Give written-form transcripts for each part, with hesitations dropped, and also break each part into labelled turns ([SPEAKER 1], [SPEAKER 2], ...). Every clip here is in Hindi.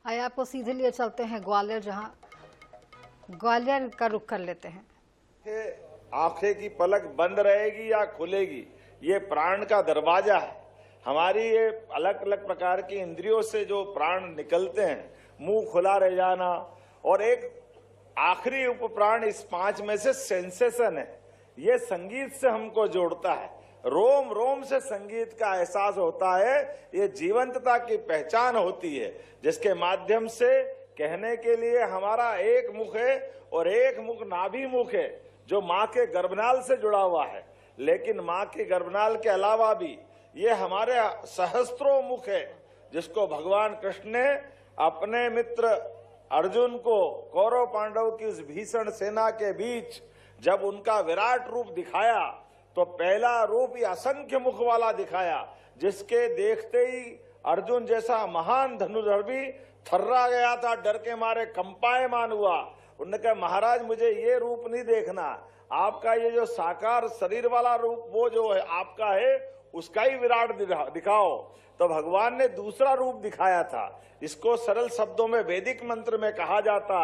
[SPEAKER 1] आइए आपको सीधे लिए चलते हैं ग्वालियर, जहां ग्वालियर का रुख कर लेते हैं।
[SPEAKER 2] आंखें की पलक बंद रहेगी या खुलेगी, ये प्राण का दरवाजा है। हमारी ये अलग अलग प्रकार की इंद्रियों से जो प्राण निकलते हैं, मुंह खुला रह जाना, और एक आखिरी उपप्राण इस 5 में से सेंसेशन है। ये संगीत से हमको जोड़ता है, रोम रोम से संगीत का एहसास होता है। ये जीवंतता की पहचान होती है, जिसके माध्यम से कहने के लिए हमारा एक मुख है और एक मुख नाभि मुख है, जो माँ के गर्भनाल से जुड़ा हुआ है। लेकिन माँ के गर्भनाल के अलावा भी ये हमारे सहस्त्रों मुख है, जिसको भगवान कृष्ण ने अपने मित्र अर्जुन को कौरव पांडव की उस भीषण सेना के बीच जब उनका विराट रूप दिखाया, तो पहला रूप ये असंख्य मुख वाला दिखाया, जिसके देखते ही अर्जुन जैसा महान धनुर्धर भी थर्रा गया था, डर के मारे कंपायमान हुआ। उन्होंने कहा, महाराज मुझे ये रूप नहीं देखना, आपका ये जो साकार शरीर वाला रूप वो जो है आपका है, उसका ही विराट दिखाओ। तो भगवान ने दूसरा रूप दिखाया था। इसको सरल शब्दों में वैदिक मंत्र में कहा जाता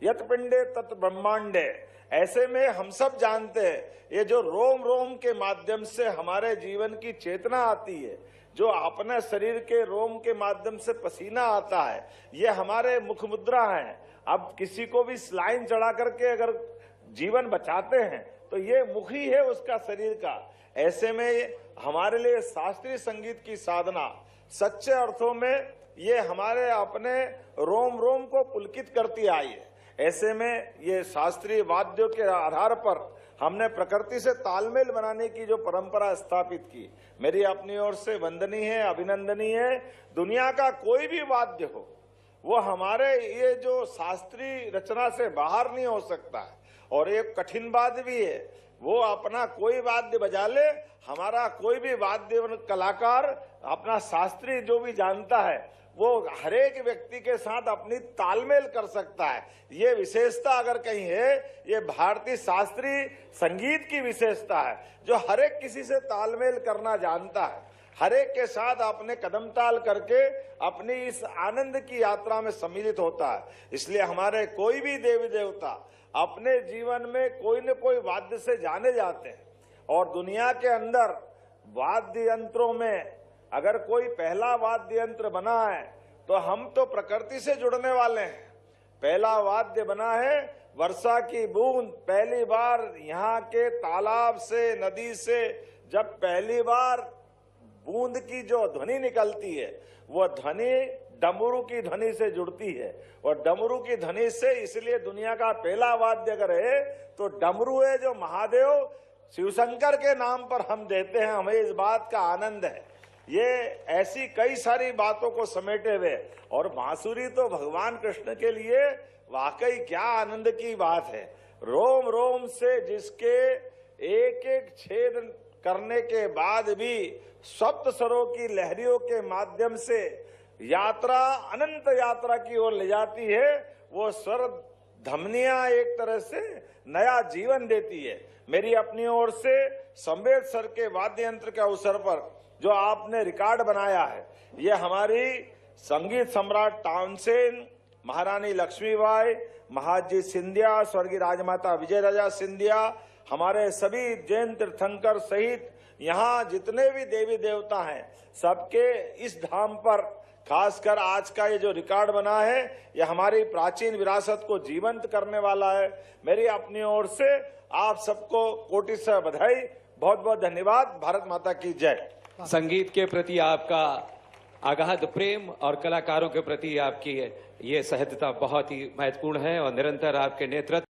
[SPEAKER 2] यत पिंडे तत् ब्रह्मांडे। ऐसे में हम सब जानते हैं, ये जो रोम रोम के माध्यम से हमारे जीवन की चेतना आती है, जो अपने शरीर के रोम के माध्यम से पसीना आता है, ये हमारे मुख मुद्रा है। अब किसी को भी स्लाइन चढ़ा करके अगर जीवन बचाते हैं, तो ये मुख ही है उसका शरीर का। ऐसे में हमारे लिए शास्त्रीय संगीत की साधना सच्चे अर्थों में ये हमारे अपने रोम रोम को पुलकित करती आई है। ऐसे में ये शास्त्रीय वाद्यों के आधार पर हमने प्रकृति से तालमेल बनाने की जो परंपरा स्थापित की, मेरी अपनी ओर से वंदनीय है, अभिनंदनीय है। दुनिया का कोई भी वाद्य हो, वो हमारे ये जो शास्त्रीय रचना से बाहर नहीं हो सकता है। और एक कठिन बात भी है, वो अपना कोई वाद्य बजा ले, हमारा कोई भी वाद्य कलाकार अपना शास्त्रीय जो भी जानता है, वो हर एक व्यक्ति के साथ अपनी तालमेल कर सकता है। ये विशेषता अगर कहीं है, ये भारतीय शास्त्रीय संगीत की विशेषता है, जो हर एक किसी से तालमेल करना जानता है, हर एक के साथ अपने कदम ताल करके अपनी इस आनंद की यात्रा में सम्मिलित होता है। इसलिए हमारे कोई भी देवी देवता अपने जीवन में कोई न कोई वाद्य से जाने जाते हैं। और दुनिया के अंदर वाद्य यंत्रों में अगर कोई पहला वाद्य यंत्र बना है, तो हम तो प्रकृति से जुड़ने वाले हैं। पहला वाद्य बना है वर्षा की बूंद। पहली बार यहाँ के तालाब से, नदी से जब पहली बार बूंद की जो ध्वनि निकलती है, वो ध्वनि डमरू की ध्वनि से जुड़ती है। और डमरू की ध्वनि से, इसलिए दुनिया का पहला वाद्य अगर है तो डमरू है, जो महादेव शिवशंकर के नाम पर हम देते हैं। हमें इस बात का आनंद है। ये ऐसी कई सारी बातों को समेटे हुए, और बांसुरी तो भगवान कृष्ण के लिए वाकई क्या आनंद की बात है। रोम रोम से जिसके एक एक छेद करने के बाद भी सप्त स्वरों की लहरियों के माध्यम से यात्रा अनंत यात्रा की ओर ले जाती है, वो स्वर धमनियां एक तरह से नया जीवन देती है। मेरी अपनी ओर से संवेद सर के वाद्य यंत्र के अवसर पर जो आपने रिकॉर्ड बनाया है, ये हमारी संगीत सम्राट तानसेन, महारानी लक्ष्मीबाई, महाजी सिंधिया, स्वर्गीय राजमाता विजय राजा सिंधिया, हमारे सभी जैन तीर्थंकर सहित यहाँ जितने भी देवी देवता हैं, सबके इस धाम पर खासकर आज का ये जो रिकॉर्ड बना है, ये हमारी प्राचीन विरासत को जीवंत करने वाला है। मेरी अपनी ओर से आप सबको कोटि से बधाई, बहुत बहुत धन्यवाद। भारत माता की जय।
[SPEAKER 3] संगीत के प्रति आपका अगाध प्रेम और कलाकारों के प्रति आपकी ये सहजता बहुत ही महत्वपूर्ण है, और निरंतर आपके नेतृत्व